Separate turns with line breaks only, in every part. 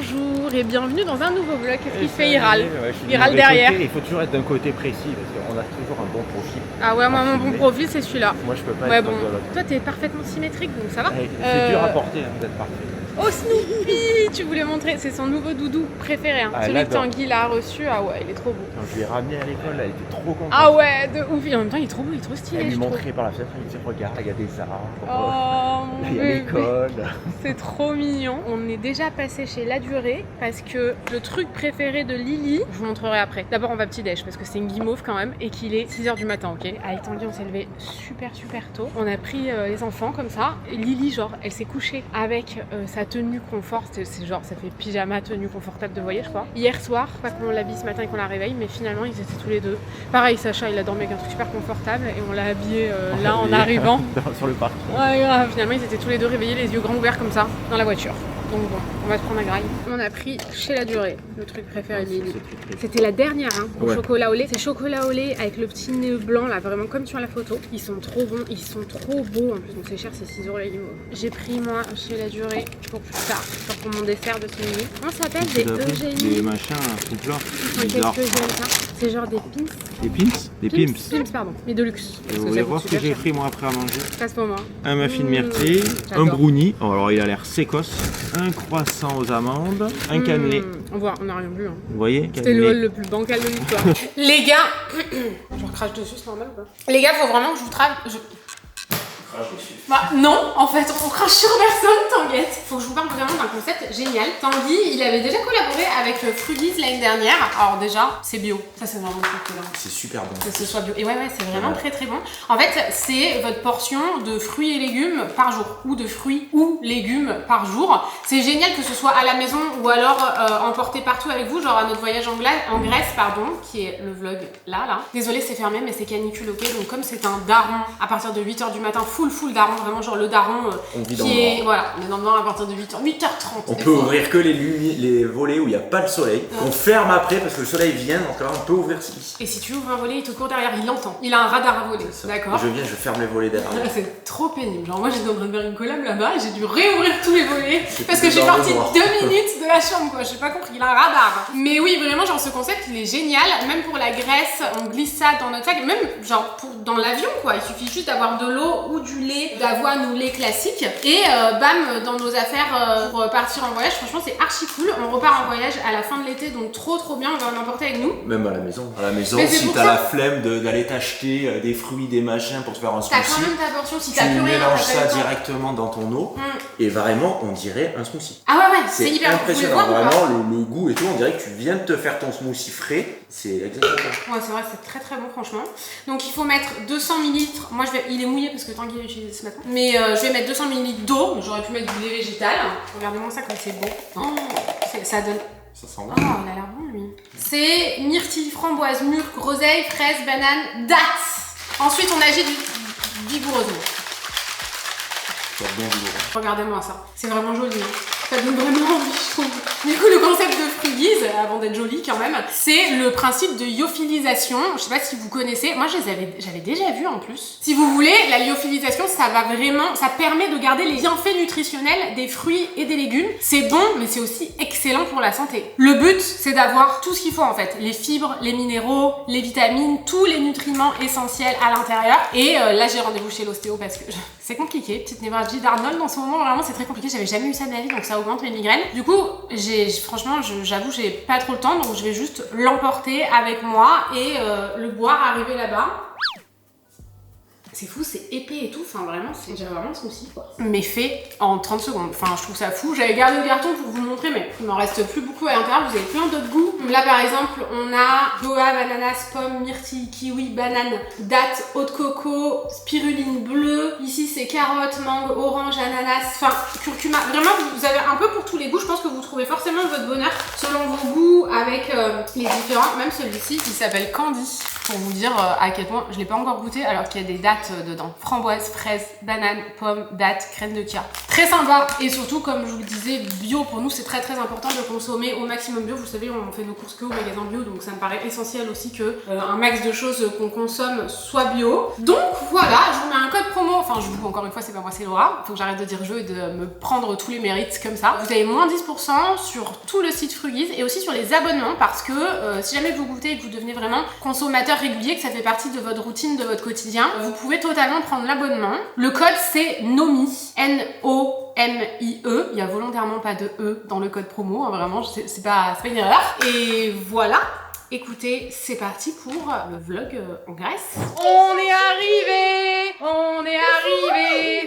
Bonjour et bienvenue dans un nouveau vlog. Qu'est-ce qu'il fait? Il râle.
Ouais,
il râle derrière.
Il faut toujours être d'un côté précis parce qu'on a toujours un bon profil.
Ah ouais, moi mon bon profil c'est celui-là.
Moi je peux pas
ouais,
être
bon.
dans l'autre.
Toi t'es parfaitement symétrique donc ça va.
C'est dur à porter d'être parfait.
Oh Snoopy, tu voulais montrer, c'est son nouveau doudou préféré. Hein. Celui que Tanguy l'a reçu, ah ouais, il est trop beau.
Quand je l'ai ramené à l'école, elle était trop contente.
Ah ouais, de ouf. Et en même temps, il est trop beau, il est trop stylé.
Elle lui montrait par la fenêtre, elle me disait regarde, il y a des arbres.
Oh,
là, il y a l'école.
C'est trop mignon. On est déjà passé chez La Durée parce que le truc préféré de Lily, je vous montrerai après. D'abord, on va petit déj parce que c'est une guimauve quand même et qu'il est 6h du matin, ok. Avec Tanguy, on s'est levé super tôt. On a pris les enfants comme ça. Et Lily, genre, elle s'est couchée avec sa tenue confort. C'est genre, ça fait pyjama, tenue confortable de voyage, quoi. Hier soir, pas qu'on l'habille ce matin et qu'on la réveille, mais finalement, ils étaient tous les deux. Pareil, Sacha, il a dormi avec un truc super confortable et on l'a habillé là en arrivant.
Sur le parking.
Ouais, grave. Finalement, ils étaient tous les deux réveillés, les yeux grands ouverts comme ça, dans la voiture. Donc bon, on va se prendre un graille. On a pris chez La Durée, le truc préféré de Lily. C'était la dernière, hein, au chocolat au lait. C'est chocolat au lait avec le petit nez blanc, là, vraiment comme sur la photo. Ils sont trop bons, ils sont trop beaux en plus. Donc c'est cher, c'est 6 € la limo. J'ai pris moi chez La Durée pour plus tard, genre pour mon dessert de ce midi. Comment ça s'appelle? Des Eugénie.
Des machins, tout plein.
Qu'est-ce que j'aime ça? C'est genre des pimps.
Des pimps? Des pimps.
Pimps, pardon, mais de luxe.
Vous voulez voir ce que j'ai pris moi après à manger?
Passe pour moi.
Un muffin myrtille, un brownie. Oh, alors il a l'air sécosse. Un croissant aux amandes, un cannelé.
On n'a rien vu. Hein.
Vous voyez?
C'était le plus bancal de l'histoire. Les gars, je recrache dessus, c'est normal ou pas? Les gars, faut vraiment que je vous travaille. Bah non, en fait, on crache sur personne, Tanguette. Faut que je vous parle vraiment d'un concept génial. Tanguy, il avait déjà collaboré avec Frugies l'année dernière. Alors déjà, c'est bio. Ça, c'est vraiment cool.
C'est super bon.
Que ce soit bio. Et ouais, c'est vraiment très bon. En fait, c'est votre portion de fruits et légumes par jour. Ou de fruits ou légumes par jour. C'est génial que ce soit à la maison ou alors emporté partout avec vous. Genre à notre voyage en Grèce, pardon, qui est le vlog là. Désolée, c'est fermé, mais c'est canicule, ok. Donc comme c'est un daron à partir de 8h du matin, full daron, vraiment genre le daron qui est, voilà, on est dans le nord à partir de 8h30.
On peut ouvrir que les volets où il n'y a pas de soleil. On ferme après parce que le soleil vient, donc là on peut ouvrir ici.
Et si tu ouvres un volet, il te court derrière, il l'entend. Il a un radar à voler, d'accord.
Je ferme les volets derrière.
C'est trop pénible. Genre moi j'étais en train de faire une collab là-bas, j'ai dû réouvrir tous les volets parce que je suis partie 2 minutes de la chambre, quoi. J'ai pas compris, il a un radar. Mais oui, vraiment, genre ce concept il est génial. Même pour la Grèce, on glisse ça dans notre sac. Même genre dans l'avion, quoi. Il suffit juste d'avoir de l'eau ou du lait d'avoine ou lait classique et bam dans nos affaires pour partir en voyage. Franchement c'est archi cool. On repart en voyage à la fin de l'été, donc trop bien. On va l'emporter avec nous.
Même à la maison. À la maison, si t'as la flemme d'aller t'acheter des fruits, des machins pour te faire un smoothie,
t'as quand même ta portion. Si
tu
t'as plus rien,
mélanges ça directement dans ton eau et vraiment on dirait un smoothie.
Ah ouais, c'est hyper
impressionnant. Vraiment le goût et tout, on dirait que tu viens de te faire ton smoothie frais. C'est exactement ça.
Ouais, c'est vrai, c'est très bon franchement. Donc il faut mettre 200 ml. Moi il est mouillé parce que Tanguy l'a utilisé ce matin. Mais je vais mettre 200 ml d'eau. J'aurais pu mettre du lait végétal. Regardez-moi ça comme c'est beau. Oh, ça donne.
Ça sent bon.
Oh, il a l'air bon lui. C'est myrtille, framboise, mûre, groseille, fraise, banane, dattes. Ensuite on agite vigoureusement. Regardez-moi ça. C'est vraiment joli. Ça donne vraiment envie, je trouve. Du coup, le concept de Frugies, avant d'être joli quand même, c'est le principe de lyophilisation. Je sais pas si vous connaissez. Moi, j'avais déjà vu en plus. Si vous voulez, la lyophilisation, ça permet de garder les bienfaits nutritionnels des fruits et des légumes. C'est bon, mais c'est aussi excellent pour la santé. Le but, c'est d'avoir tout ce qu'il faut en fait. Les fibres, les minéraux, les vitamines, tous les nutriments essentiels à l'intérieur. Et là, j'ai rendez-vous chez l'ostéo parce que c'est compliqué. Petite névralgie d'Arnold en ce moment, vraiment, c'est très compliqué. J'avais jamais eu ça de ma vie, donc ça augmente mes migraines. Du coup, franchement, j'avoue, j'ai pas trop le temps, donc je vais juste l'emporter avec moi et le boire arriver là-bas. C'est fou, c'est épais et tout, enfin vraiment, c'est vraiment smoothie quoi. Mais fait en 30 secondes, enfin je trouve ça fou. J'avais gardé le carton pour vous montrer, mais il m'en reste plus beaucoup à l'intérieur, vous avez plein d'autres goûts. Là par exemple, on a goa, ananas, pomme, myrtille, kiwi, banane, date, eau de coco, spiruline bleue. Ici c'est carotte, mangue, orange, ananas, enfin curcuma. Vraiment, vous avez un peu pour tous les goûts. Je pense que vous trouvez forcément votre bonheur selon vos goûts avec les différents. Même celui-ci qui s'appelle Candy. pour vous dire à quel point je l'ai pas encore goûté alors qu'il y a des dattes dedans. Framboise, fraise, banane, pomme, date, crème de kia. Très sympa et surtout comme je vous le disais, bio pour nous c'est très important de consommer au maximum bio. Vous savez on fait nos courses que au magasin bio donc ça me paraît essentiel aussi que un max de choses qu'on consomme soit bio. Donc voilà, je vous mets un code promo, enfin je vous encore une fois c'est pas moi c'est Laura, faut que j'arrête de dire je et de me prendre tous les mérites comme ça. Vous avez moins 10% sur tout le site Frugies et aussi sur les abonnements parce que si jamais vous goûtez et que vous devenez vraiment consommateur régulier, que ça fait partie de votre routine, de votre quotidien, vous pouvez totalement prendre l'abonnement. Le code c'est NOMIE, N-O-M-I-E, il y a volontairement pas de E dans le code promo, hein, vraiment c'est pas une erreur. Et voilà. Écoutez, c'est parti pour le vlog en Grèce. On est arrivé.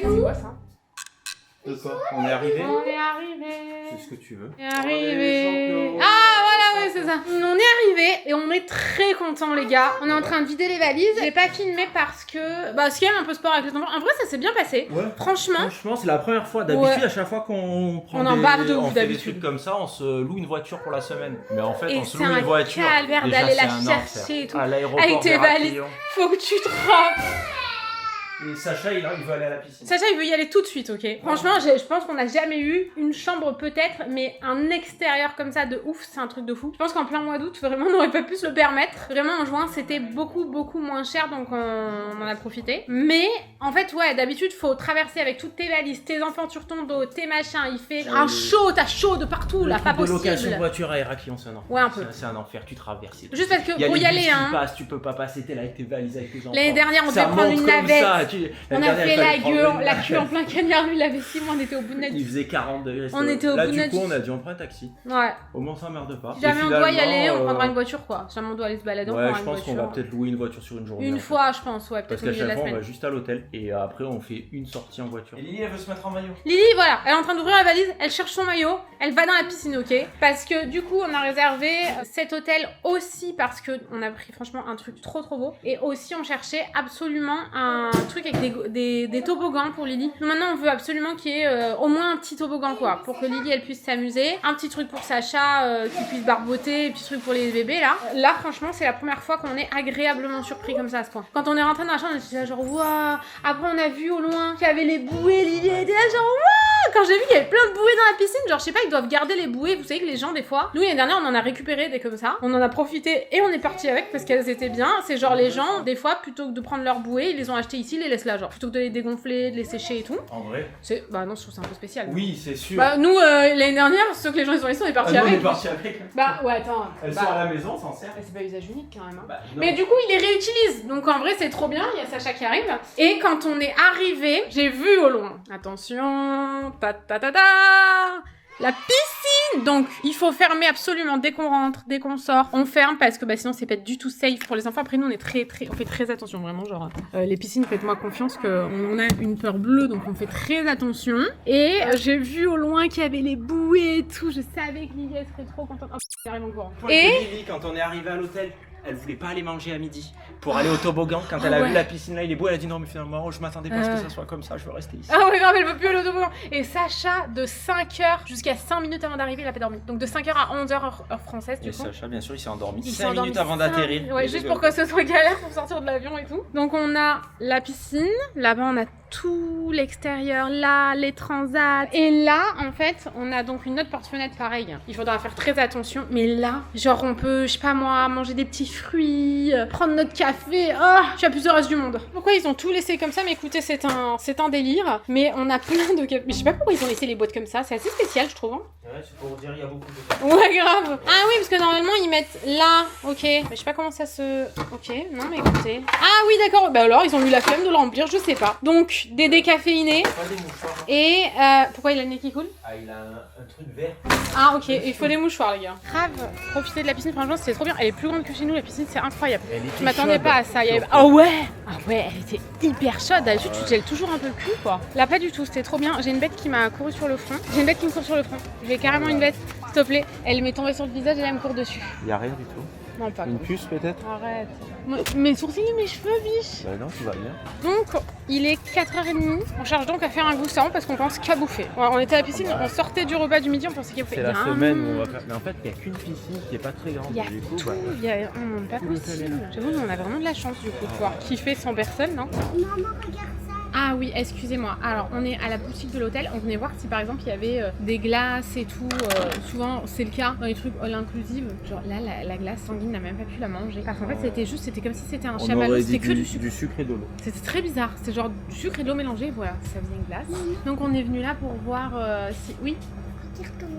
C'est quoi ça?
De quoi? On est arrivé?
On est arrivé.
C'est ce que tu veux.
On est arrivé. Ah voilà, ouais, c'est ça. On est arrivé et on est très contents les gars. On est en train de vider les valises. J'ai pas filmé parce que c'est quand même un peu sport avec les enfants. En vrai, ça s'est bien passé.
Ouais.
Franchement,
c'est la première fois. D'habitude, à chaque fois qu'on prend
on en barre de ouf
on fait des
d'habitude.
trucs comme ça, on se loue une voiture pour la semaine. Mais en fait,
Et
on se
c'est
loue
un
une voiture.
calvaire
Déjà,
d'aller la
c'est un
chercher
enfer.
et tout.
À l'aéroport
Avec tes valises.
d'Héraklion.
Faut que tu te rappes.
Et Sacha, il veut aller à la piscine.
Sacha, il veut y aller tout de suite, ok? Franchement, je pense qu'on n'a jamais eu une chambre peut-être, mais un extérieur comme ça de ouf, c'est un truc de fou. Je pense qu'en plein mois d'août, vraiment, on n'aurait pas pu se le permettre. Vraiment, en juin, c'était beaucoup moins cher, donc on en a profité. Mais, en fait, ouais, d'habitude, faut traverser avec toutes tes valises, tes enfants sur ton dos, tes machins, il fait un chaud, t'as chaud de partout, là, pas possible.
De location de voiture à Héraklion, c'est un enfer.
Ouais, un peu.
C'est un enfer, tu traverses.
Juste parce que pour y aller, hein.
Tu peux pas passer, t'es là avec tes valises, avec tes enfants.
L'année dernière, on devait prendre une navette. On a fait la queue en plein cagnard, lui il avait 6 mois, on était au bout de notre vie.
Il faisait 40 degrés.
On était au bout de notre vie.
Là, du coup, on a dû en prendre un taxi.
Ouais.
Au moins, ça merde pas.
Si jamais on doit y aller, on prendra une voiture quoi. Si jamais on doit aller se balader, on prendra une voiture.
Ouais, je pense qu'on va peut-être louer une voiture sur une journée.
Une fois, je pense, ouais,
parce
peut-être au milieu de la
qu'à chaque fois,
semaine.
on va juste à l'hôtel et après, on fait une sortie en voiture. Et Lily, elle veut se mettre en maillot.
Lily, voilà, elle est en train d'ouvrir la valise, elle cherche son maillot, elle va dans la piscine, ok? Parce que du coup, on a réservé cet hôtel aussi parce que on a pris franchement un truc trop beau. Et aussi, on cherchait absolument un truc avec des toboggans pour Lily. Donc maintenant, on veut absolument qu'il y ait au moins un petit toboggan quoi, pour que Lily elle puisse s'amuser. Un petit truc pour Sacha qui puisse barboter, un petit truc pour les bébés là. Là, franchement, c'est la première fois qu'on est agréablement surpris comme ça à ce point. Quand on est rentré dans la chambre, on était là genre waouh. Après, on a vu au loin qu'il y avait les bouées, Lily était là genre waouh. Quand j'ai vu qu'il y avait plein de bouées dans la piscine, genre je sais pas, ils doivent garder les bouées. Vous savez que les gens des fois, nous l'année dernière, on en a récupéré des comme ça. On en a profité et on est parti avec parce qu'elles étaient bien. C'est genre les gens, des fois, plutôt que de prendre leurs bouées, ils les ont achetées ici, ils les laissent là, genre plutôt que de les dégonfler, de les sécher et tout.
En vrai?
Bah non, je trouve c'est un peu spécial.
Oui, c'est sûr.
Bah nous l'année dernière, ceux que les gens ils sont ici, on est parti avec.
On est parti avec.
Bah ouais, attends.
Elles sont à la maison, s'en sert.
C'est pas usage unique quand même. Hein.
Bah,
mais du coup, il les réutilise. Donc en vrai, c'est trop bien. Il y a Sacha qui arrive. Et quand on est arrivé, j'ai vu au loin. Attention, la piscine. Donc il faut fermer absolument dès qu'on rentre, dès qu'on sort. On ferme parce que sinon c'est pas du tout safe pour les enfants. Après nous on fait très attention vraiment genre les piscines faites-moi confiance qu'on a une peur bleue donc on fait très attention. Et j'ai vu au loin qu'il y avait les bouées et tout. Je savais que Lily serait trop contente. Oh, j'arrive encore.
Et Lily, quand on est arrivé à l'hôtel, elle voulait pas aller manger à midi pour aller au toboggan. Quand elle a vu la piscine là, il est beau, elle a dit non mais finalement je m'attendais pas à ce que ça soit comme ça, je veux rester ici.
Ah ouais grave, elle veut plus aller au toboggan. Et Sacha de 5h jusqu'à 5 minutes avant d'arriver, il a pas dormi. Donc de 5h à 11h heure française du coup.
Et Sacha bien sûr il s'est endormi
Il
5 minutes avant d'atterrir.
Ouais, juste pour que ce soit galère pour sortir de l'avion et tout. Donc on a la piscine, là-bas on a tout l'extérieur, là, les transats. Et là, en fait, on a donc une autre porte-fenêtre pareille. Il faudra faire très attention. Mais là, genre, on peut, je sais pas moi, manger des petits fruits, prendre notre café. Oh, je suis à plus heureuse du monde. Pourquoi ils ont tout laissé comme ça? Mais écoutez, c'est un délire. Mais on a plein de cafés. Mais je sais pas pourquoi ils ont laissé les boîtes comme ça. C'est assez spécial, je trouve. Hein.
Ouais, c'est pour dire, il y a beaucoup de...
Ouais, grave. Ah oui, parce que normalement, ils mettent là. Ok. Mais je sais pas comment ça se... Ok, non, mais écoutez. Ah oui, d'accord. Bah alors, ils ont eu la flemme de le remplir, je sais pas. Donc, des décaféinés.
Pas des mouchoirs.
Et pourquoi il a le nez qui coule?
Ah, il a un truc vert.
Ah ok, il faut des mouchoirs les gars. Grave, profiter de la piscine, franchement c'était trop bien. Elle est plus grande que chez nous, la piscine c'est incroyable. Je m'attendais pas à ça. Ah ouais, elle était hyper chaude. D'habitude tu te gèles toujours un peu le cul quoi. Là pas du tout, c'était trop bien. J'ai une bête qui m'a couru sur le front. J'ai carrément une bête. S'il te plaît, elle m'est tombée sur le visage et elle me court dessus.
Y a rien du tout.
Non, pas
Une puce peut-être?
Arrête. Mes sourcils, mes cheveux, biche.
Bah non, tout va bien.
Donc, il est 4h30. On cherche donc à faire un goût parce qu'on pense qu'à bouffer. Ouais, on était à la piscine, on sortait du repas du midi, on pensait qu'il y avait.
C'est la semaine où on va faire. Mais en fait, il n'y a qu'une piscine qui est pas très grande.
Il y a
du coup,
tout, il y a pas possible. J'avoue, on a vraiment de la chance du coup de pouvoir kiffer sans personne, non?
Maman, regarde ça.
Ah oui, excusez-moi. Alors, on est à la boutique de l'hôtel. On venait voir si par exemple il y avait des glaces et tout. Souvent, c'est le cas dans les trucs all inclusive. Genre là, la glace sanguine n'a même pas pu la manger. Parce qu'en fait, c'était comme si c'était un chamallow. C'était que du sucre.
Du sucre et de l'eau.
C'était très bizarre. C'était genre du sucre et de l'eau mélangée. Voilà, ça faisait une glace. Donc, on est venu là pour voir si. Oui.
Regarde comment.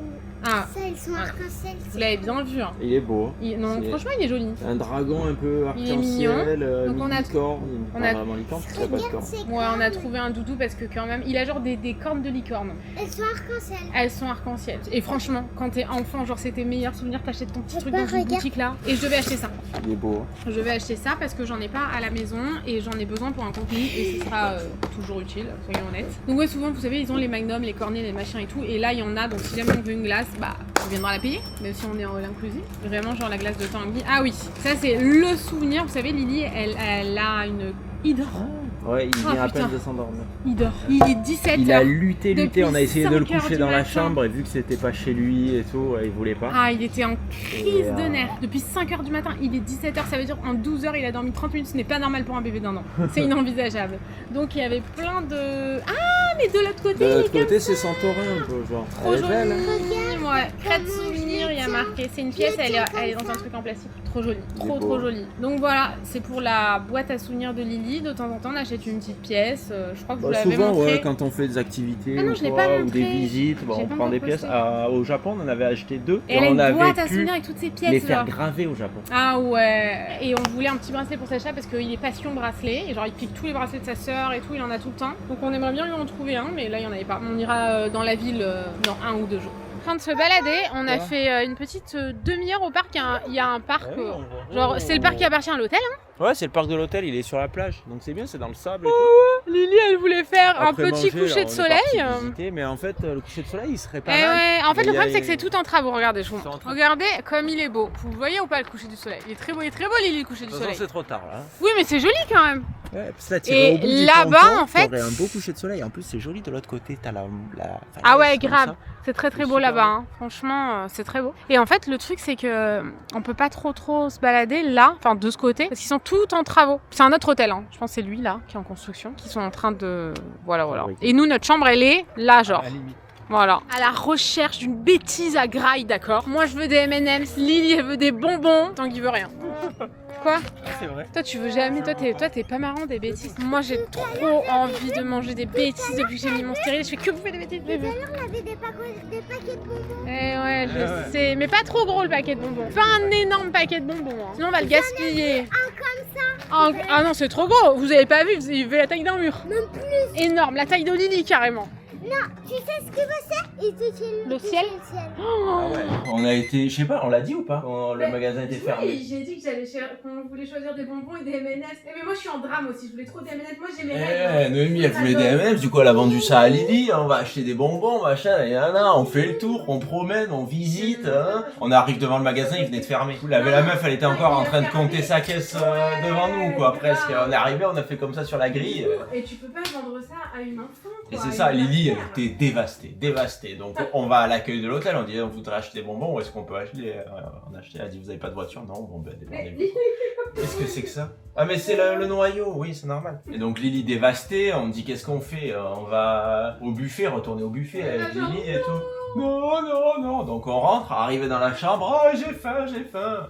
Ah,
Ça, ils sont arc-en-ciel.
vous l'avez bien vu. Hein.
Il est beau.
Non, franchement, il est joli.
Un dragon un peu
Il est mignon.
arc-en-ciel,
Donc, on a-
licorne.
on a-
Pas vraiment licorne, parce qu'il n'y a pas de
Regarde,
corne.
c'est
Ouais, on a trouvé un doudou parce que quand même, il a genre des cornes de licorne.
Elles sont arc-en-ciel.
Elles sont arc-en-ciel. Et franchement, quand t'es enfant, genre c'est tes meilleurs souvenirs, t'achètes ton petit truc
Papa,
dans une
regarde.
boutique là. Et je vais acheter ça.
Il est beau.
Je vais acheter ça parce que j'en ai pas à la maison et j'en ai besoin pour un contenu et ce sera toujours utile, soyons honnêtes. Donc ouais, souvent, vous savez, ils ont les magnums, les cornets, les machins et tout. Et là, il y en a, donc si jamais on veut une glace, bah on viendra la payer, même si on est en all inclusive. Vraiment, genre la glace de Tanguy. Ah oui, ça c'est le souvenir. Vous savez, Lily, elle a une... Il dort.
Ouais, il vient à
putain.
peine de s'endormir.
Il dort. Il est 17h.
Il a lutté,
Depuis
on a essayé de le
5 heures
coucher
du
dans la
matin.
chambre et vu que c'était pas chez lui et tout, il voulait pas.
Ah, il était en crise
Et,
de nerfs. Depuis 5h du matin, il est 17h, ça veut dire en 12h, il a dormi 30 minutes. Ce n'est pas normal pour un bébé d'1 an. C'est inenvisageable. Donc il y avait plein de... Ah, mais de l'autre côté,
De
il
l'autre
est comme
côté, c'est Santorin un peu, genre.
trop
Elle est
joli.
belle, hein.
Ouais, crête souvenir, il y a marqué. C'est une pièce, elle est dans un truc en plastique. Trop joli, trop
beau.
trop joli. Donc voilà, c'est pour la boîte à souvenirs de Lily. De temps en temps, on achète une petite pièce. Je crois que vous
Bah,
l'avez
souvent,
montré.
ouais, quand on fait des activités
Ah non,
ou,
je l'ai
quoi,
pas
ou des
montré.
visites, bon,
J'ai
on
pas
prend des
encore
pièces.
posté.
Au Japon, on en avait acheté 2
Et elle a
on
une
avait
boîte à
pu
souvenirs avec toutes ces pièces.
les faire
genre.
graver au Japon.
Ah ouais. Et on voulait un petit bracelet pour Sacha parce qu'il est passion bracelet. Et genre il pique tous les bracelets de sa sœur et tout, il en a tout le temps. Donc on aimerait bien lui en trouver un, mais là il y en avait pas. On ira dans la ville dans 1 ou 2 jours. En train de se balader, on a fait une petite demi-heure au parc. Il y a un parc, genre c'est le parc qui appartient à l'hôtel. Hein.
Ouais, c'est le parc de l'hôtel, il est sur la plage. Donc c'est bien, c'est dans le sable et tout.
Lily elle voulait faire
Après
un petit
manger,
coucher de
alors, on est
soleil.
parti visiter, mais en fait, le coucher de soleil, il serait
Eh
pas mal.
ouais, en fait
Mais
le
il y a-
problème c'est que c'est tout en travaux, regardez, je vous
C'est en
montre.
travaux.
Regardez comme il est beau. Vous le voyez ou pas le coucher du soleil? Il est très beau Lily le coucher
De
du
toute façon,
soleil.
c'est trop tard là.
Oui mais c'est joli quand même.
Ouais, parce que là,
Et
au bout du
là-bas,
ponton,
en fait-
t'aurais un beau coucher de soleil. En plus, c'est joli de l'autre côté. T'as la
Ah ouais,
falaise comme
grave.
ça.
C'est très très
C'est
beau
super
là-bas.
beau.
Hein. Franchement, c'est très beau. Et en fait, le truc, c'est que on peut pas trop se balader là, enfin de ce côté, parce qu'ils sont tout en travaux. C'est un autre hôtel. Hein. Je pense que c'est lui là qui est en construction, qui sont en train de voilà.
Fabriquer.
Et nous, notre chambre, elle est là, genre.
À la limite.
Voilà. À la recherche d'une bêtise à graille, d'accord. Moi, je veux des M&M's. Lily, elle veut des bonbons. Tant qu'il veut rien. Quoi?
C'est vrai.
Toi, tu veux jamais. Toi, t'es pas marrant des bêtises. Moi, j'ai trop envie de manger des bêtises depuis que j'ai mis mon stérile. Je fais que bouffer des bêtises.
Tout à l'heure, on avait des paquets de bonbons.
Eh ouais, je
ouais.
sais. Mais pas trop gros le paquet de bonbons. Pas un énorme paquet de bonbons. Hein. Sinon, on va le gaspiller. Ah non, c'est trop gros. Vous avez pas vu, vous avez vu la taille d'un mur.
Même plus.
Énorme, la taille de Lily carrément.
Non, tu sais ce que c'est? Il te tient
Le ciel?
Ah ouais. On a été, je sais pas, on l'a dit ou pas quand le magasin était fermé?
Oui, j'ai dit que qu'on voulait choisir des bonbons et des M&M's. Mais moi, je suis en drame aussi. Je voulais trop des M&M's. Moi, j'ai mes
Eh, Noémie, elle voulait des M&M's, du coup elle a vendu ça à Lily, on va acheter des bonbons, machin, et là, on fait le tour, on promène, on visite, hein. On arrive devant le magasin, il venait de fermer. La meuf, elle était encore en train de compter sa caisse devant nous, quoi, presque. On est arrivé, on a fait comme ça sur la grille.
Et tu peux pas vendre ça à une enfant.
Et c'est ça, Lily, elle était dévastée. Donc on va à l'accueil de l'hôtel, on dit on voudrait acheter des bonbons, où est-ce qu'on peut acheter? On a acheté, elle a dit vous avez pas de voiture? Non, bon ben débordez-vous. Qu'est-ce que c'est que ça? Ah mais c'est le noyau, oui c'est normal. Et donc Lily dévastée, on me dit qu'est-ce qu'on fait? On va au buffet, retourner au buffet avec Lily et tout. Non. Donc on rentre, arrivé dans la chambre, oh j'ai faim.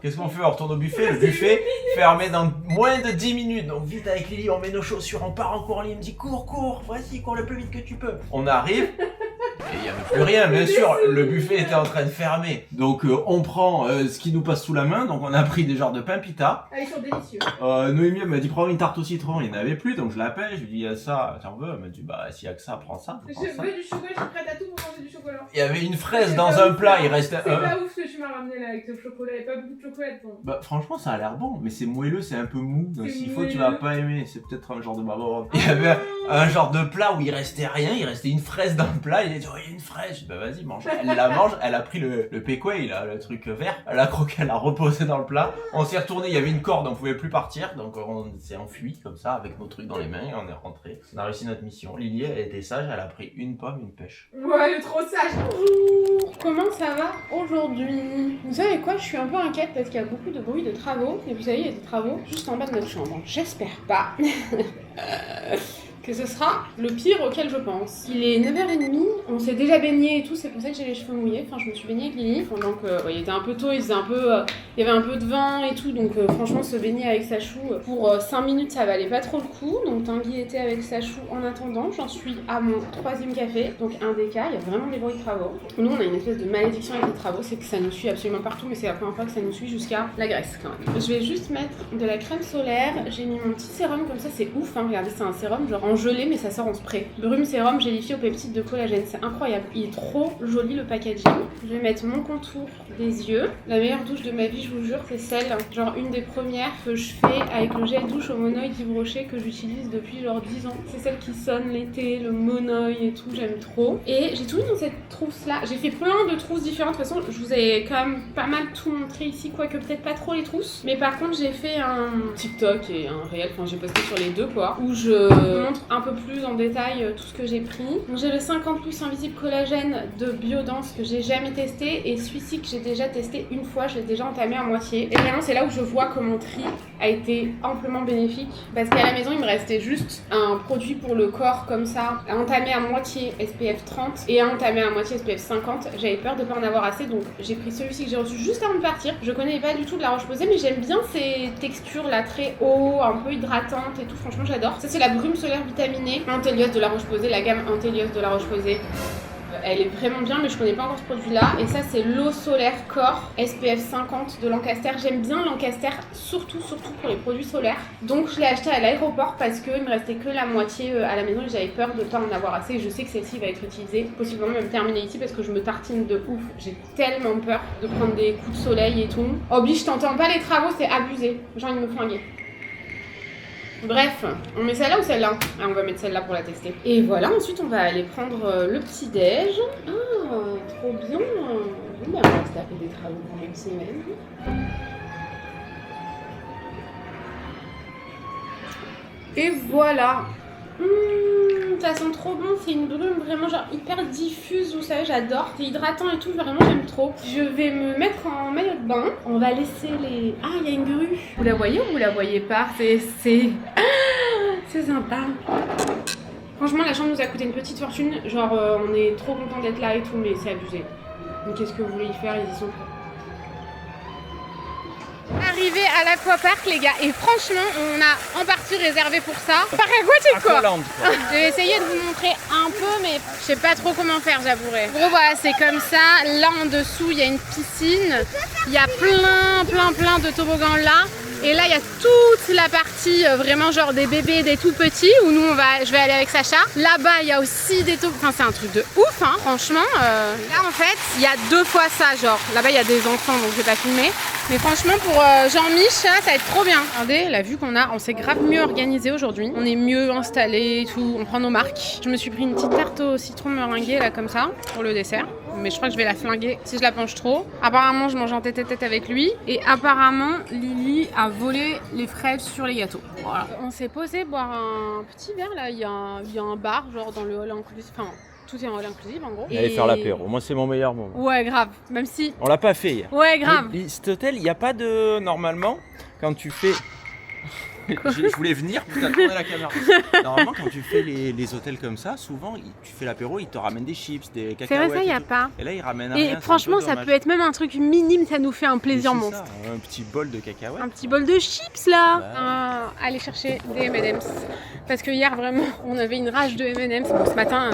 Qu'est-ce qu'on fait? On retourne au buffet, le buffet fermé dans moins de 10 minutes. Donc vite avec Lily, on met nos chaussures, on part en courant. Lily me dit cours, voici, cours le plus vite que tu peux. On arrive. Et il n'y avait plus rien, bien sûr, le buffet était en train de fermer. Donc on prend ce qui nous passe sous la main, donc on a pris des genres de pain pita.
Ah, ils sont délicieux.
Noémie elle m'a dit prends une tarte au citron, il n'y en avait plus, donc je l'appelle, je lui dis ça, t'en veux? Elle m'a dit bah s'il y a que ça, prends ça.
Je veux du chocolat, je suis prête à tout pour manger du chocolat.
Il y avait une fraise dans un plat, il restait
C'est
un.
pas ouf ce que tu m'as ramené là avec le chocolat? Il n'y a pas beaucoup de chocolat dedans.
Bah franchement ça a l'air bon, mais c'est moelleux, c'est un peu mou, donc s'il faut tu
moelleux.
vas pas aimer, c'est peut-être un genre de baba. Il y avait un genre de plat où il restait rien, il restait une fraise dans le plat, il a dit oh il y a une fraise, je dis bah vas-y mange. Elle la mange, elle a pris le pékoué là, le truc vert, elle a croqué, elle a reposé dans le plat, on s'est retourné, il y avait une corde, on pouvait plus partir, donc on s'est enfui comme ça avec nos trucs dans les mains et on est rentré. On a réussi notre mission. Lily elle était sage, elle a pris une pomme, une pêche.
Ouais, elle est trop sage. Bonjour, comment ça va aujourd'hui? Vous savez quoi, je suis un peu inquiète parce qu'il y a beaucoup de bruit de travaux. Et vous savez, il y a des travaux juste en bas de notre chambre. J'espère pas que ce sera le pire auquel je pense. Il est 9h30, on s'est déjà baigné et tout, c'est pour ça que j'ai les cheveux mouillés. Enfin, je me suis baignée avec Lily. Donc, il était un peu tôt, il faisait un peu, il y avait un peu de vent et tout. Donc, franchement, se baigner avec Sachou pour 5 minutes, ça valait pas trop le coup. Donc, Tanguy était avec Sachou en attendant. J'en suis à mon 3e café, donc un déca. Il y a vraiment des bruits de travaux. Nous, on a une espèce de malédiction avec les travaux, c'est que ça nous suit absolument partout, mais c'est la première fois que ça nous suit jusqu'à la Grèce quand même. Je vais juste mettre de la crème solaire. J'ai mis mon petit sérum comme ça, c'est ouf. Hein. Regardez, c'est un sérum genre en gelée, mais ça sort en spray. Brume sérum gélifié aux peptides de collagène, c'est incroyable. Il est trop joli le packaging. Je vais mettre mon contour des yeux. La meilleure douche de ma vie, je vous jure, c'est celle, genre une des premières que je fais avec le gel douche au monoï d'Yves Rocher que j'utilise depuis genre 10 ans. C'est celle qui sonne l'été, le monoï et tout, j'aime trop. Et j'ai tout mis dans cette trousse là. J'ai fait plein de trousses différentes. De toute façon, je vous ai quand même pas mal tout montré ici, quoique peut-être pas trop les trousses. Mais par contre, j'ai fait un TikTok et un réel, enfin j'ai posté sur les deux quoi, où je montre un peu plus en détail tout ce que j'ai pris. Donc j'ai le 50 plus invisible collagène de Biodance que j'ai jamais testé et celui-ci que j'ai déjà testé une fois, je l'ai déjà entamé à moitié. Et vraiment c'est là où je vois que mon tri a été amplement bénéfique parce qu'à la maison il me restait juste un produit pour le corps comme ça, à entamer à moitié SPF 30 et à entamer à moitié SPF 50. J'avais peur de pas en avoir assez donc j'ai pris celui-ci que j'ai reçu juste avant de partir. Je connais pas du tout de la Roche-Posay mais j'aime bien ces textures là très haut, un peu hydratantes et tout, franchement j'adore. Ça c'est la brume solaire vitaminée Antélios de la Roche-Posay, la gamme Antélios de la Roche-Posay. Elle est vraiment bien mais je connais pas encore ce produit là. Et ça c'est l'eau solaire corps SPF 50 de Lancaster. J'aime bien Lancaster surtout pour les produits solaires. Donc je l'ai acheté à l'aéroport parce qu'il me restait que la moitié à la maison et j'avais peur de pas en avoir assez. Je sais que celle-ci va être utilisée, possiblement même terminée ici parce que je me tartine de ouf. J'ai tellement peur de prendre des coups de soleil et tout. Oblige, je t'entends pas les travaux, c'est abusé. J'ai envie de me flinguer. Bref, on met celle-là ou celle-là? Ah, on va mettre celle-là pour la tester. Et voilà, ensuite on va aller prendre le petit-déj. Ah, trop bien. Bon, bah, on va se taper des travaux pour une semaine. Et voilà. Ça sent trop bon, c'est une brume vraiment genre hyper diffuse, vous savez, j'adore. C'est hydratant et tout, vraiment j'aime trop. Je vais me mettre en maillot de bain. On va laisser les... Ah, il y a une grue. Vous la voyez ou vous la voyez pas? C'est sympa. Franchement, la chambre nous a coûté une petite fortune. Genre, on est trop content d'être là et tout, mais c'est abusé. Donc qu'est-ce que vous voulez y faire? Ils y sont prêts. Arrivé à l'aquapark les gars et franchement on a en partie réservé pour ça. Parc aquatique quoi. Je vais essayer de vous montrer un peu mais je sais pas trop comment faire, j'avouerai. Gros voilà, c'est comme ça. Là en dessous il y a une piscine. Il y a plein de toboggans là. Et là il y a toute la partie vraiment genre des bébés, des tout petits où nous je vais aller avec Sacha. Là-bas il y a aussi des toboggans, enfin c'est un truc de ouf hein, franchement. Là en fait il y a 2 fois ça genre. Là-bas il y a des enfants donc je vais pas filmer. Mais franchement pour Jean-Mich ça va être trop bien. Regardez la vue qu'on a, on s'est grave mieux organisé aujourd'hui. On est mieux installé et tout, on prend nos marques. Je me suis pris une petite tarte au citron meringuée là comme ça pour le dessert. Mais je crois que je vais la flinguer si je la penche trop. Apparemment je mange en tête-à-tête avec lui. Et apparemment Lily a volé les fraises sur les gâteaux. Voilà. On s'est posé boire un petit verre là, il y a un bar genre dans le hall inclusif. Enfin tout est en hall inclusif en gros.
Allez faire l'apéro, moi c'est mon meilleur moment.
Ouais grave, même si...
On l'a pas fait hier.
Ouais grave.
Cet hôtel, il n'y a pas de... Normalement, quand tu fais... Je voulais venir pour tourner la caméra. Normalement, quand tu fais les hôtels comme ça, souvent, tu fais l'apéro, ils te ramènent des chips, des cacahuètes.
C'est vrai, ça, il n'y a pas.
Et là, ils ramènent rien.
Et franchement, ça peut être même un truc minime, ça nous fait un plaisir monstre.
Ça, un petit bol de cacahuètes.
Un petit bol de chips là. Aller chercher des M&M's. parce que hier vraiment on avait une rage de M&M's. Bon, ce matin,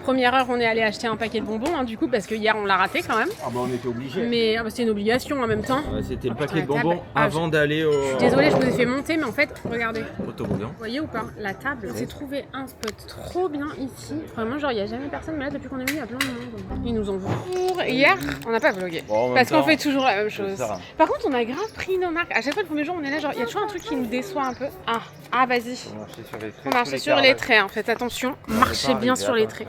première heure, on est allé acheter un paquet de bonbons, du coup, parce que hier on l'a raté quand même.
Ah bah on était obligés.
Mais c'était une obligation en même temps.
Ouais, c'était le paquet de
la table.
bonbons avant d'aller au...
Je suis désolée, je vous ai fait monter, mais en fait, regardez.
au toboggan.
Vous voyez ou pas? La table, on s'est trouvé un spot trop bien ici. Vraiment, genre, il n'y a jamais personne, mais là, depuis qu'on est venu, il y a plein de monde. Ils nous ont vu. Pour hier, on n'a pas vlogué.
Bon, en même
parce qu'on
temps,
fait toujours la même chose.
ça.
Par contre, on a grave pris nos marques. À chaque fois, le premier jour, on est là, genre, il y a toujours un truc qui nous déçoit un peu. Ah, vas-y. On marche sur les traits, hein. Faites attention. Marchez bien sur les traits.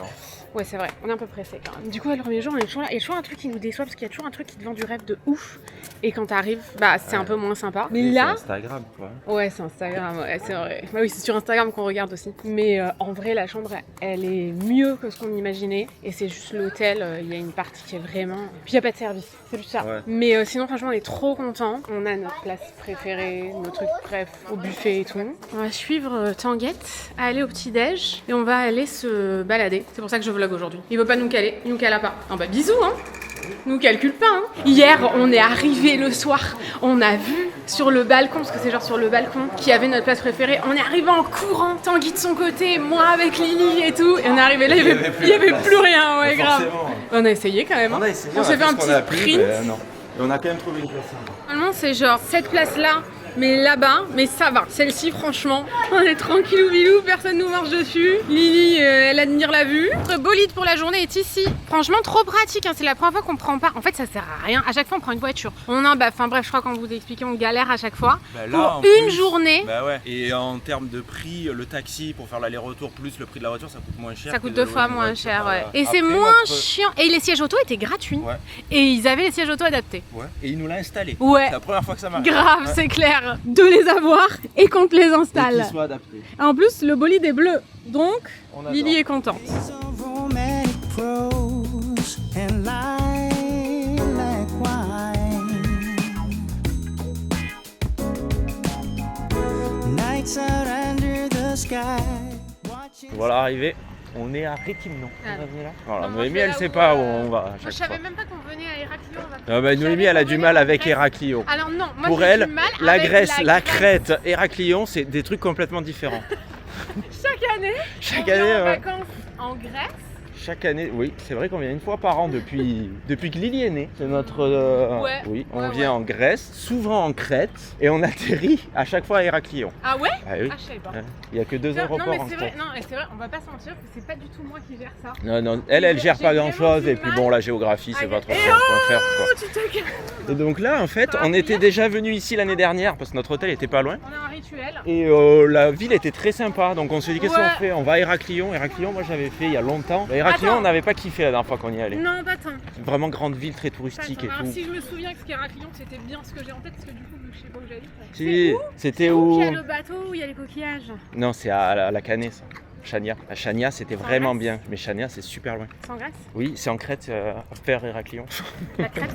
Ouais, c'est vrai, on est un peu pressé quand même. Du coup, le premier jour, on est toujours là. Il y a toujours un truc qui nous déçoit parce qu'il y a toujours un truc qui te vend du rêve de ouf. Et quand t'arrives, bah c'est un peu moins sympa. Mais là.
C'est Instagram quoi.
Ouais, c'est Instagram, ouais, c'est vrai. Bah oui, c'est sur Instagram qu'on regarde aussi. Mais en vrai, la chambre, elle est mieux que ce qu'on imaginait. Et c'est juste l'hôtel, il y a une partie qui est vraiment. Puis il n'y a pas de service, c'est juste ça.
Ouais.
Mais sinon, franchement, on est trop contents. On a notre place préférée, nos trucs, bref, au buffet et tout. On va suivre Tanguette, aller au petit-déj. Et on va aller se balader. C'est pour ça que je vlog aujourd'hui. Il veut pas nous caler, il nous cala pas. Ah bah bisous hein. Nous calcule pas hein. Hier on est arrivé le soir, on a vu sur le balcon, parce que c'est genre sur le balcon, qui avait notre place préférée. On est arrivé en courant, Tanguy de son côté, moi avec Lily et tout. Et on est arrivé là, il y avait plus rien, ouais grave. On a essayé quand même.
On a essayé,
on s'est fait un
ce qu'on a
petit
pris,
sprint.
non. Et on a quand même trouvé une place.
Normalement c'est genre cette place là. Mais là-bas, mais ça va. Celle-ci, franchement, on est tranquillou bilou, personne nous marche dessus. Lily, elle admire la vue. Notre bolide pour la journée est ici. Franchement, trop pratique. Hein. C'est la première fois qu'on prend pas. En fait, ça sert à rien. À chaque fois, on prend une voiture. On a, enfin bref, je crois qu'on vous a expliqué, on galère à chaque fois.
Bah là,
pour
en
une
plus,
journée.
Bah ouais. Et en termes de prix, le taxi pour faire l'aller-retour plus le prix de la voiture, ça coûte moins cher.
Ça coûte
que de
2
louer
fois
une
moins
voiture.
cher, ouais. Et
Après,
c'est moins
notre-
chiant. Et les sièges auto étaient gratuits.
Ouais.
Et ils avaient les sièges auto adaptés.
Ouais. Et il nous l'a installé.
Ouais.
C'est la première fois que ça m'arrive.
Grave,
Ouais.
c'est clair. De les avoir et qu'on te les
Et
installe.
qu'il soit adapté.
En plus, le bolide est bleu. Donc,
On adore.
Lily est contente.
Romantic prose and lie like wine. Nights out under the sky. Watching.
Voilà, arrivé. On est à Réquimnon.
Ah.
Voilà,
Non,
Noémie,
c'est
elle
là
sait
où,
pas où on va à
Moi,
chaque
je
fois.
savais même pas qu'on venait à Héraclion.
Ah bah, Noémie, elle a du mal avec Héraclion.
Alors non, moi
Pour
j'ai
elle,
du mal
la
avec
Grèce, la
Crète.
Crète, Héraclion, c'est des trucs complètement différents.
Chaque année,
Chaque
on vient
année,
en
ouais.
vacances en Grèce.
Chaque année, oui, c'est vrai qu'on vient une fois par an depuis que Lily est née. C'est notre.
Ouais.
Oui, on
Ouais,
vient
ouais.
en Grèce, souvent en Crète, et on atterrit à chaque fois à Héraclion.
Ah ouais?
Ah oui.
Ah, je savais pas.
Ouais. Il n'y a que 2
Non,
aéroports
mais
en
c'est vrai,
France.
non, mais c'est vrai, on va pas se mentir que c'est pas du tout moi qui gère ça.
Non, non, elle gère
J'ai
pas
vraiment
grand chose,
du
et puis
mal
bon, la géographie, c'est
à
pas trop
gagner.
son point faire.
Oh,
Quoi.
tu te calmes.
Et donc là, en fait, on était déjà venu ici l'année dernière parce que notre hôtel était pas loin.
On a un rituel.
Et la ville était très sympa, donc on se dit qu'est-ce
Ouais.
qu'on fait? On va à Héraclion. Héraclion, moi j'avais fait il y a longtemps. Héraclion,
Attends.
on n'avait pas kiffé la dernière fois qu'on y allait.
Non, pas tant.
Vraiment grande ville, très touristique et
Alors,
tout.
si je me souviens que ce qu'Héraclion, c'était bien ce que j'ai en tête, parce que du coup, je sais pas où j'habite.
Si, c'était
Où
où?
il y a le bateau, où il y a les coquillages.
Non, c'est à la Canée, ça. Chania. À Chania, c'était vraiment
Grèce
bien. Mais Chania, c'est super loin.
C'est en Grèce?
Oui, c'est en Crète, vers Héraclion.
La Crète?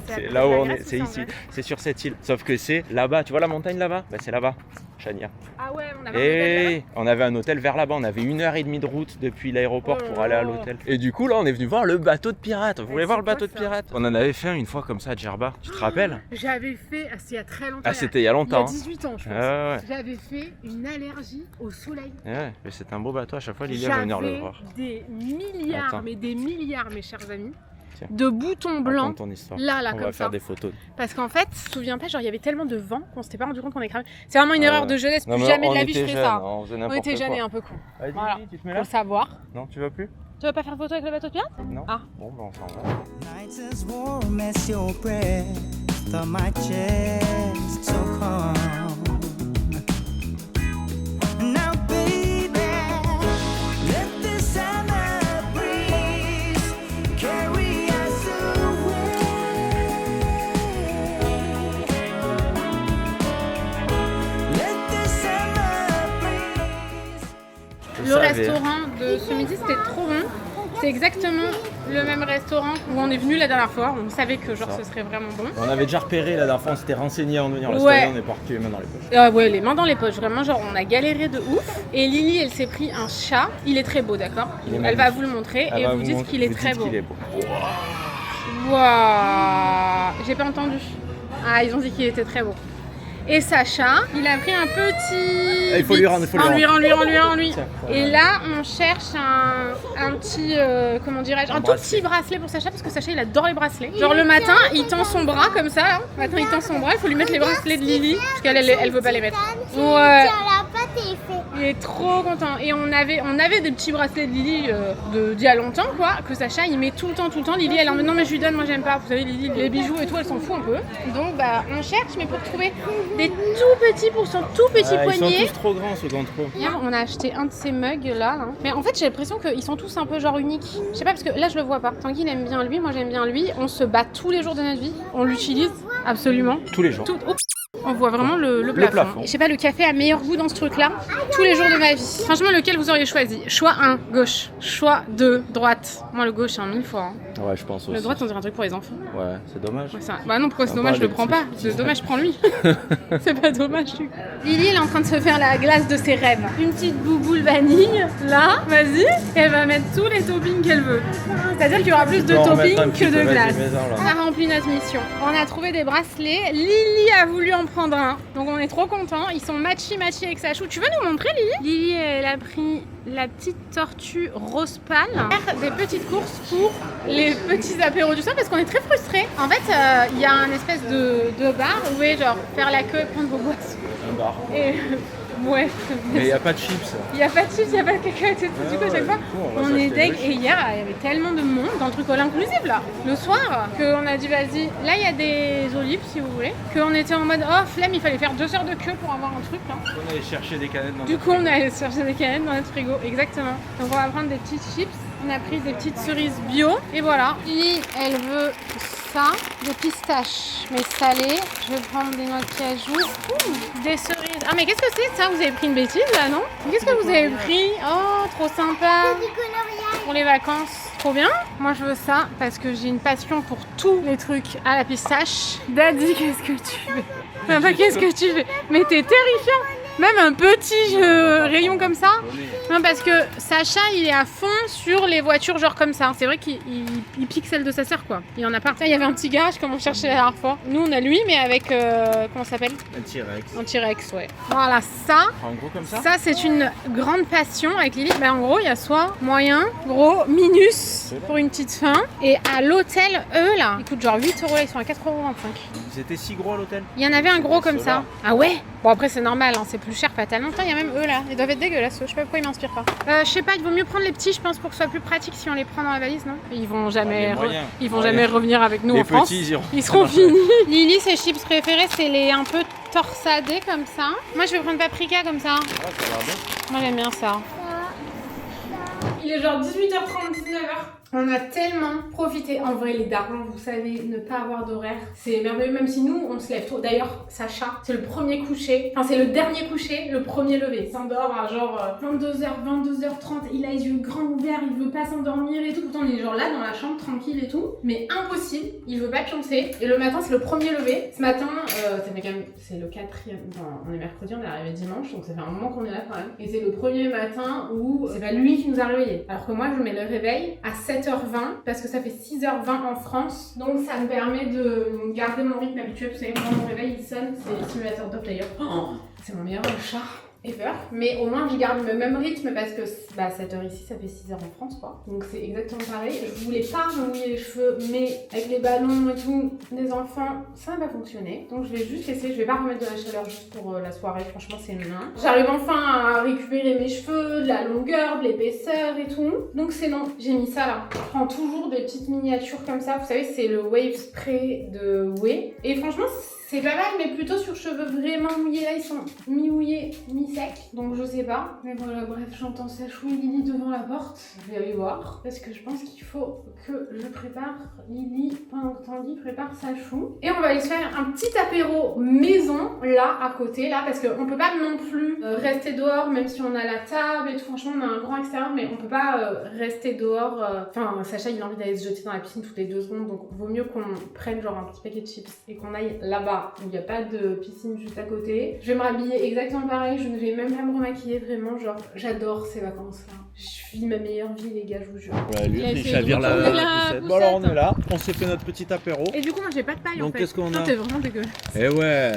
C'est là où on est,
Grèce ou
c'est
en
ici.
Grèce?
C'est sur cette île. Sauf que c'est là-bas. Tu vois la montagne là-bas? Bah, c'est là-bas. Chania.
Ah ouais, on avait un hôtel
Et on avait un hôtel vers là-bas. On avait 1h30 de route depuis l'aéroport
Oh
pour
là
aller à
là.
l'hôtel. Et du coup, là, on est venu voir le bateau de pirate. Vous voulez
c'est
voir le
quoi,
bateau de
ça
pirate? On en avait fait un une fois comme ça à Djerba. Tu te rappelles?
J'avais fait, c'était il y a très longtemps.
Ah, c'était il y a
il y a
longtemps.
18 ans, je pense.
Ouais.
J'avais fait une allergie au soleil.
Ouais, mais c'est un beau bateau. À chaque fois, Lilia va venir le
J'avais
voir.
des milliards,
Attends.
mais des milliards, mes chers amis,
Tiens.
de boutons blancs.
Raconte ton histoire.
Là,
On
comme
va
ça.
faire des photos.
Parce qu'en fait, je me souviens pas, genre il y avait tellement de vent qu'on s'était pas rendu compte qu'on est cramé. C'est vraiment une
Ah
erreur
ouais.
de jeunesse,
Non,
plus
mais
jamais de
on
la vie je
était
ferai
jeunes,
ça.
on faisait
On
n'importe
était jeunes
quoi.
et un peu cons.
Vas-y,
Voilà.
Lily, tu te mets
Faut
là?
le savoir.
Non, tu vas plus?
Tu veux pas faire photo avec le bateau de pirate?
Non.
Ah.
Bon, ben on s'en va.
Nights as warm as your breath on my chest, so calm. Now, baby, let the summer breeze carry us away. Let the summer breeze.
Le restaurant de ce midi, c'était trop bon. C'est exactement le même restaurant où on est venu la dernière fois. On savait que genre
Ça.
ce serait vraiment bon.
On avait déjà repéré la dernière fois, on s'était renseigné avant de venir. Là,
Ouais.
cette année, on est parti les mains dans les poches.
Ah ouais, les mains dans les poches, vraiment, genre on a galéré de ouf. Et Lily, elle s'est pris un chat. Il est très beau, d'accord?
Il est
Elle va
magnifique.
vous le montrer
Elle
et
va
vous dites
montrer-
qu'il est
vous
très
dites
beau.
qu'il est beau.
Waouh! J'ai pas entendu. Ah, ils ont dit qu'il était très beau. Et Sacha, il a pris un petit...
Il faut lui rendre, il faut lui rendre.
En lui.
Tiens,
Et là, on cherche un petit, comment dirais-je, un tout petit bracelet pour Sacha, parce que Sacha, il adore les bracelets. Genre le matin, il tend son bras comme ça, là. Le matin, il tend son bras, il faut lui mettre les bracelets de Lily, parce qu'elle, elle veut pas les mettre. Ouais.
Tiens la pâte et il fait.
Il est trop content. Et on avait des petits bracelets de Lily d'il y a longtemps, quoi, que Sacha, il met tout le temps. Lily, elle en met, non mais je lui donne, moi j'aime pas. Vous savez, Lily, les bijoux et tout, elle s'en fout un peu. Donc, bah, on cherche, mais pour trouver des tout petits pour son tout petit poignet.
Ils sont tous trop grands, ce grand trop.
Hier, on a acheté un de ces mugs là. Mais en fait, j'ai l'impression qu'ils sont tous un peu genre uniques. Je sais pas, parce que là, je le vois pas. Tanguy, il aime bien lui, moi j'aime bien lui. On se bat tous les jours de notre vie. On l'utilise absolument.
Tous les jours.
On voit vraiment le plafond. Et je sais pas, le café a meilleur goût dans ce truc-là. Tous les jours de ma vie. Franchement, lequel vous auriez choisi? Choix 1, gauche. Choix 2, droite. Moi, le gauche, c'est un 1000 fois. Hein.
Ouais, je pense aussi.
Le droite, on dirait un truc pour les enfants.
Ouais, c'est dommage.
Ouais, ça... Bah non, pourquoi c'est dommage, je le prends pas. C'est dommage, je prends lui. C'est pas dommage, lui. Lily, elle est en train de se faire la glace de ses rêves. Une petite bouboule vanille, là, vas-y. Et elle va mettre tous les toppings qu'elle veut. C'est-à-dire qu'il y aura plus de toppings que de glace. On a rempli notre mission. On a trouvé des bracelets. Lily a voulu en prendre un. Donc on est trop contents. Ils sont matchy avec sa chou. Tu veux nous montrer, Lily? Lily, elle a pris la petite tortue rose pâle. Des petites courses pour les petits apéros du soir parce qu'on est très frustrés. En fait, il y a un espèce de bar où vous pouvez genre faire la queue et prendre vos boissons.
Un bar.
Et ouais.
Mais il n'y a pas de chips.
Il n'y a pas de chips, il n'y a pas de cacahuètes et tout. Du coup, à chaque fois, on est deg. Et hier, il y avait tellement de monde dans le truc all inclusive là, le soir, qu'on a dit vas-y. Là, il y a des olives si vous voulez. Qu'on était en mode oh flemme, il fallait faire 2 heures de queue pour avoir un truc là.
On allait chercher des canettes dans
Du coup, on allait chercher des canettes dans notre frigo, exactement. Donc, on va prendre des petites chips. On a pris des petites cerises bio. Et voilà. Lily, elle veut ça, des pistaches, mais salées. Je vais prendre des noix de cajou. Des cerises. Ah, mais qu'est-ce que c'est ça? Vous avez pris une bêtise là, non? Qu'est-ce que vous avez pris? Oh, trop sympa.
Du coloriage.
Pour les vacances. Trop bien. Moi, je veux ça parce que j'ai une passion pour tous les trucs à la pistache. Daddy, qu'est-ce que tu fais? Enfin, pas qu'est-ce que tu fais? Mais t'es terrifiant. Même un petit rayon comme ça. Non, parce que Sacha, il est à fond sur les voitures genre comme ça. C'est vrai qu'il pique celle de sa sœur, quoi. Il y en a pas. Il y avait un petit garage comme on cherchait la dernière fois. Nous, on a lui, mais avec... comment ça s'appelle?
Un T-Rex.
Un T-Rex, ouais. Voilà, ça.
En gros comme ça?
Ça, c'est une grande passion avec Lily. Ben, en gros, il y a soit moyen, gros, minus pour une petite fin. Et à l'hôtel, eux, là, ils coûtent genre 8 €, là, ils sont à 4,25 €.
Ils étaient si gros à l'hôtel?
Il y en avait un gros comme ça.
Ceux-là.
Ah ouais? Bon, après, c'est normal, hein, c'est plus cher, pas tellement. Il y a même eux là. Ils doivent être dégueulasses. Je sais pas pourquoi ils m'inspirent pas. Je sais pas, il vaut mieux prendre les petits, je pense, pour que ce soit plus pratique si on les prend dans la valise, non? Ils vont jamais, jamais revenir avec nous
les
en France.
petits,
Ils seront finis. Lily, ses chips préférés, c'est les un peu torsadés comme ça. Moi, je vais prendre paprika comme ça.
Ah, ça a l'air bien.
Moi, j'aime bien ça. Il est genre 18h30, 19h. On a tellement profité. En vrai, les darons, vous savez, ne pas avoir d'horaire, c'est merveilleux, même si nous, on se lève tôt. D'ailleurs, Sacha, c'est le premier coucher, enfin, c'est le dernier coucher, le premier lever. Il s'endort à genre 22h, 22h30. Il a les yeux grands ouverts, il veut pas s'endormir et tout. Pourtant, on est genre là dans la chambre, tranquille et tout. Mais impossible, il veut pas pioncer. Et le matin, c'est le premier lever. Ce matin, ça fait quand même, c'est le 4e. Enfin, on est mercredi, on est arrivé dimanche, donc ça fait un moment qu'on est là quand même. Et c'est le premier matin où c'est pas lui qui nous a réveillés. Alors que moi, je mets le réveil à 7h20 parce que ça fait 6h20 en France, donc ça me permet de garder mon rythme habituel. Vous savez, moi mon réveil il sonne, c'est le simulateur de Player. C'est mon meilleur chat ever, mais au moins je garde le même rythme parce que 7h ici ça fait 6h en France quoi, donc c'est exactement pareil. Je voulais pas me mouiller les cheveux, mais avec les ballons et tout des enfants ça n'a pas fonctionné, donc je vais juste laisser, je vais pas remettre de la chaleur juste pour la soirée, franchement c'est nain. J'arrive enfin à récupérer mes cheveux, de la longueur, de l'épaisseur et tout, donc c'est non, j'ai mis ça là. Je prends toujours des petites miniatures comme ça, vous savez c'est le Wave Spray de Way, et franchement c'est pas mal, mais plutôt sur cheveux vraiment mouillés. Là, ils sont mi-mouillés, mi-secs. Donc, je sais pas. Mais voilà, bref, j'entends Sachou et Lily devant la porte. Je vais aller voir. Parce que je pense qu'il faut que je prépare Lily pendant que Tanguy prépare Sachou. Et on va aller se faire un petit apéro maison, là, à côté, là. Parce qu'on peut pas non plus rester dehors, même si on a la table et tout. Franchement, on a un grand extérieur, mais on peut pas rester dehors. Enfin, Sacha, il a envie d'aller se jeter dans la piscine toutes les 2 secondes. Donc, vaut mieux qu'on prenne genre un petit paquet de chips et qu'on aille là-bas. Il n'y a pas de piscine juste à côté. Je vais me rhabiller exactement pareil, je ne vais même pas me remaquiller, vraiment, genre, j'adore ces vacances-là. Je vis ma meilleure vie, les gars, je vous jure.
Ouais, lui,
Il a
il
essayé
chavire
de
la
retourner la
poussette.
poussette.
Bon, alors on est là, on s'est fait notre petit apéro.
Et du coup, moi j'ai pas de paille en
Donc,
fait.
qu'est-ce qu'on
Putain,
a
t'es vraiment dégueulasse.
Eh ouais,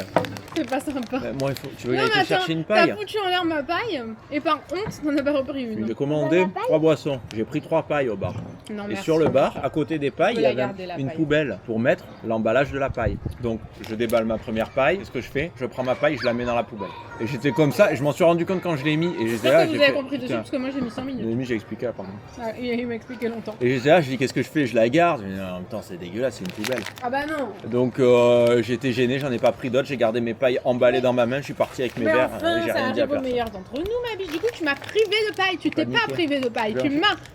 C'est pas sympa.
moi, tu veux
Non,
aller
mais
te chercher une
T'as
paille?
foutu en l'air ma paille et par honte, t'en as pas repris
Je
une.
lui ai commandé 3 boissons. J'ai pris 3 pailles au bar.
Non,
Et
merci.
sur le bar, à côté des pailles,
Je
il
peux
y
la
avait
garder, la
une
paille.
poubelle pour mettre l'emballage de la paille. Donc je déballe ma première paille. Qu'est-ce que je fais? Je prends ma paille, je la mets dans la poubelle. Et j'étais comme ça, et je m'en suis rendu compte quand je l'ai mis. Et j'étais
J'espère
là,
que
j'ai
vous avez
fait,
compris dessus
putain.
parce que moi j'ai mis 5 minutes.
J'ai expliqué apparemment.
Ah, il m'a expliqué longtemps.
Et j'étais là, je dis qu'est-ce que je fais? Je la garde. Je dis, en même temps, c'est dégueulasse, c'est une poubelle.
Ah bah non.
Donc j'étais gêné, j'en ai pas pris d'autres. J'ai gardé mes pailles emballées dans ma main. Je suis parti avec mes
Mais
verres.
enfin,
J'ai
ça
rien dit à
arrive au
personne.
meilleur d'entre nous, ma biche. Du coup, tu m'as privé de paille. Tu t'es
Pas
pas
niqué.
privé de paille.
Bien.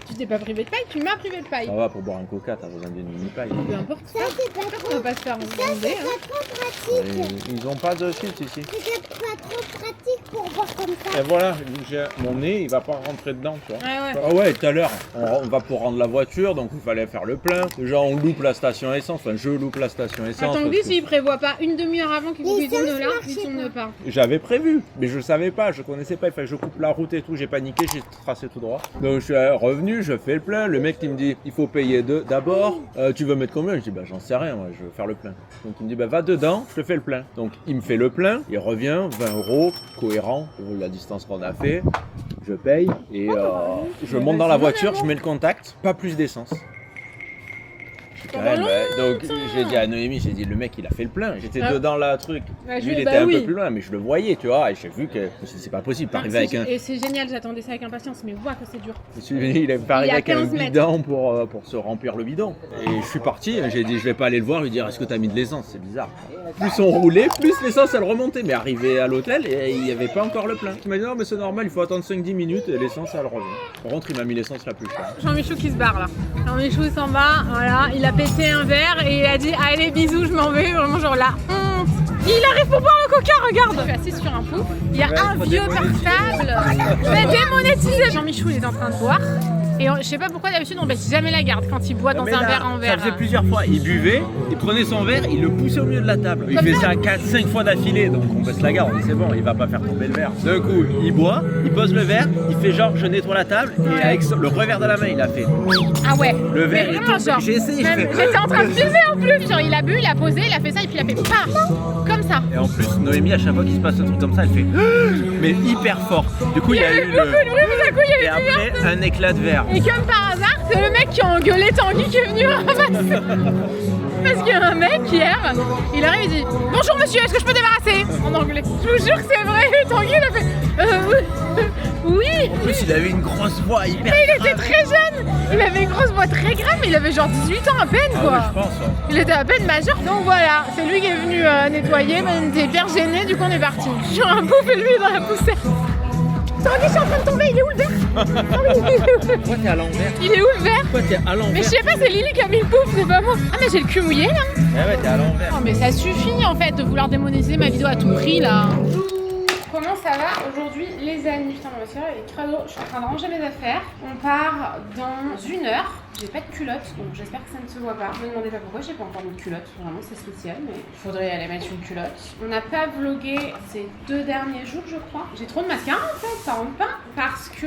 Tu t'es pas privé de paille, tu m'as privé de paille.
Ça va, pour boire un coca, t'as besoin d'une mini paille.
Peu importe.
Ça, c'est pas
On va pas se faire demander. Hein.
trop pratique.
Ils ont pas de filtre ici.
C'est pas trop pratique pour boire comme ça.
Et voilà, mon nez, il va pas rentrer dedans, tu vois.
Ouais, ouais.
Ah ouais, tout à l'heure, on va pour rendre la voiture, donc il fallait faire le plein. Déjà, on loupe la station essence, enfin je loupe la station essence.
Attends,
parce
lui,
que
s'il prévoit pas une demi-heure avant qu'il
Les
tourne
sens
là, il
marchaient
tourne pas.
J'avais prévu, mais je savais pas, je connaissais pas, il fallait que je coupe la route et tout, j'ai paniqué, j'ai tracé tout droit. Donc je suis revenu, je fais le plein, le mec il me dit, il faut payer d'abord, tu veux mettre combien? Je dis, bah j'en sais rien, moi, je veux faire le plein. Donc il me dit, bah va dedans, je te fais le plein. Donc il me fait le plein, il revient, 20 €, cohérent, pour la distance qu'on a fait, je paye, et je monte dans la voiture, je mets le contact, pas plus d'essence. Quand même, donc j'ai dit à Noémie, j'ai dit le mec il a fait le plein, j'étais dedans la truc,
Ouais,
lui il
bah
était un
oui.
peu plus loin mais je le voyais tu vois et j'ai vu que c'est pas possible d'arriver avec un...
Et c'est génial, j'attendais ça avec impatience, mais vois que c'est dur.
Il est pas
Il y
arrivé
a
avec un
15 mètres.
bidon pour se remplir le bidon. Et je suis parti, j'ai dit je vais pas aller le voir lui dire est-ce que t'as mis de l'essence, c'est bizarre. Plus on roulait, plus l'essence elle remontait, mais arrivé à l'hôtel et il y avait pas encore le plein. Il m'a dit non mais c'est normal, il faut attendre 5-10 minutes et l'essence elle revient. Par contre il m'a mis l'essence la plus chère.
Jean-Michou qui se barre là. Jean-Michou s'en va, voilà, il a pété un verre et il a dit allez bisous, je m'en vais, vraiment genre la honte. Il arrive pour boire le coca, regarde. Je suis assise sur un pouf, il y a un vieux portable. Je vais démonétiser. Jean-Michou il est en train de boire. Et je sais pas pourquoi d'habitude on baisse jamais la garde quand il boit dans
Mais
un
là,
verre en verre.
Ça faisait plusieurs fois, il buvait, il prenait son verre, il le poussait au milieu de la table. Il fait ça 4-5 fois d'affilée, donc on baisse la garde, on dit c'est bon, il va pas faire tomber le verre. D'un coup, il boit, il pose le verre, il fait genre je nettoie la table, et avec le revers de la main, il a fait.
Ah ouais.
Le verre,
Mais
il est
vraiment,
tombé.
genre,
J'ai essayé, je
même-
fais.
J'étais en train de filmer en plus. Genre il a bu, il a posé, il a fait ça et puis il a fait paf, comme ça.
Et en plus, Noémie, à chaque fois qu'il se passe un truc comme ça, elle fait. Mais hyper fort. Du coup, il y a eu
Beaucoup de bruit, tout d'un coup il y
Et
a eu du
après, un éclat de verre.
Et comme par hasard, c'est le mec qui a engueulé Tanguy qui est venu ramasser. Parce qu'il y a un mec hier, il arrive et dit bonjour monsieur, est-ce que je peux débarrasser en anglais. Je vous jure que c'est vrai, Tanguy il a fait oui.
En plus, il avait une grosse voix hyper.
Il était très jeune, il avait une grosse voix très grave, mais il avait genre 18 ans à peine
Ah
quoi.
ouais, je pense. Ouais.
Il était à peine majeur, donc voilà, c'est lui qui est venu nettoyer, mais il était hyper gêné, du coup on est parti. Sur un pouf et lui dans la poussière. Tanguy, je suis en train de tomber, il est où le verre?
Pourquoi t'es à l'envers?
Il est où le verre?
Pourquoi t'es à l'envers?
Mais je sais pas, c'est Lily qui a mis le pouf, c'est pas moi. Ah mais j'ai le cul mouillé là.
Ah ouais, t'es à l'envers.
Oh mais ça suffit en fait de vouloir démonétiser ma vidéo à tout prix là. Comment ça va aujourd'hui les amis? Putain ma soeur elle est crado, je suis en train de ranger mes affaires. On part dans 1 heure. J'ai pas de culotte, donc j'espère que ça ne se voit pas. Ne me demandez pas pourquoi j'ai pas encore mis de culotte, vraiment c'est spécial, mais il faudrait aller mettre une culotte. On n'a pas vlogué ces 2 derniers jours je crois. J'ai trop de mascara en fait, ça rentre pas. Parce que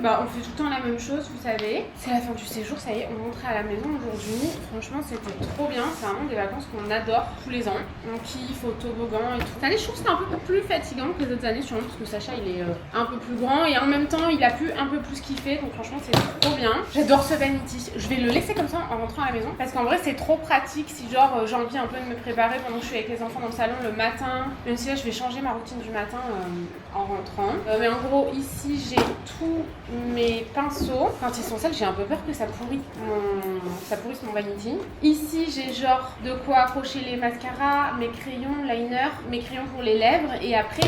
bah on fait tout le temps la même chose, vous savez. C'est la fin du séjour, ça y est, on rentre à la maison aujourd'hui. Franchement c'était trop bien, c'est vraiment des vacances qu'on adore tous les ans. On kiffe au toboggan et tout. Cette année je trouve que c'est un peu plus fatigant que les autres années, sûrement parce que Sacha il est un peu plus grand et en même temps il a pu un peu plus kiffer, donc franchement c'est trop bien. J'adore ce vanity. Je vais le laisser comme ça en rentrant à la maison parce qu'en vrai c'est trop pratique si genre j'ai envie un peu de me préparer pendant que je suis avec les enfants dans le salon le matin, même si là je vais changer ma routine du matin en rentrant. Mais en gros ici j'ai tous mes pinceaux. Quand ils sont sales j'ai un peu peur que ça pourrisse mon vanity. Ici j'ai genre de quoi accrocher les mascaras, mes crayons, liner, mes crayons pour les lèvres et après